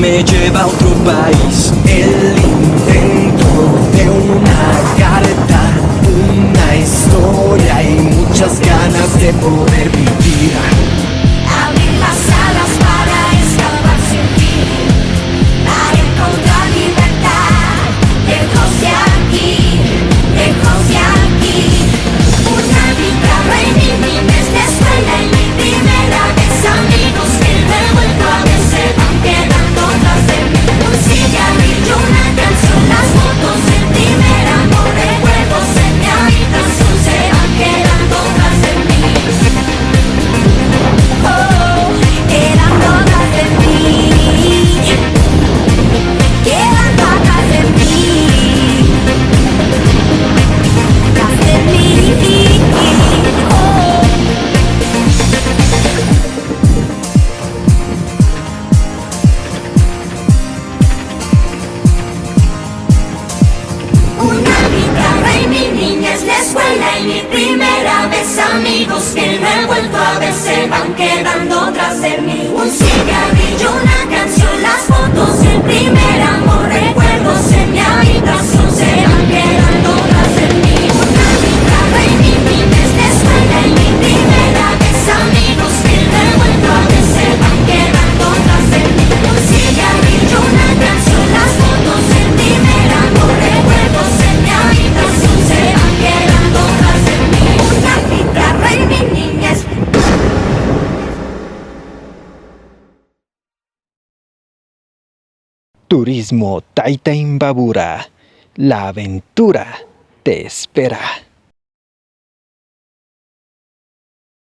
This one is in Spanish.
me lleva a otro país. El intento de una carta, una historia y muchas ganas de poder vivir. Abrir las alas para escapar sin fin, para encontrar libertad. Lejos de aquí, lejos de aquí. Una guitarra y mi niñez de escuela y mi primera vez. Amigos que me vuelvo a ver se van quedando tras de mí. Un cigarrillo, una canción, las fotos del primer amor. Recuerdos en mi habitación se van quedando tras de mí. Quedando atrás de mí, quedando atrás de mí, atrás de mí, Una guitarra y mi niñez, la escuela y mi primera vez. Amigos que no he vuelto a ver se van quedando tras de mí. Un cigarrillo, una canción, las fotos del primer amor. Recuerdos en mi habitación se van quedando tras de mí. Una guitarra y mi niñez, la escuela y mi primera vez. Amigos que no he vuelto a ver se van quedando tras de mí. Un cigarrillo, una canción, las fotos del primer amor. Recuerdos en mi habitación se van quedando tras de mí. Una guitarra y mi niñez. Turismo Taita Imbabura. La aventura te espera.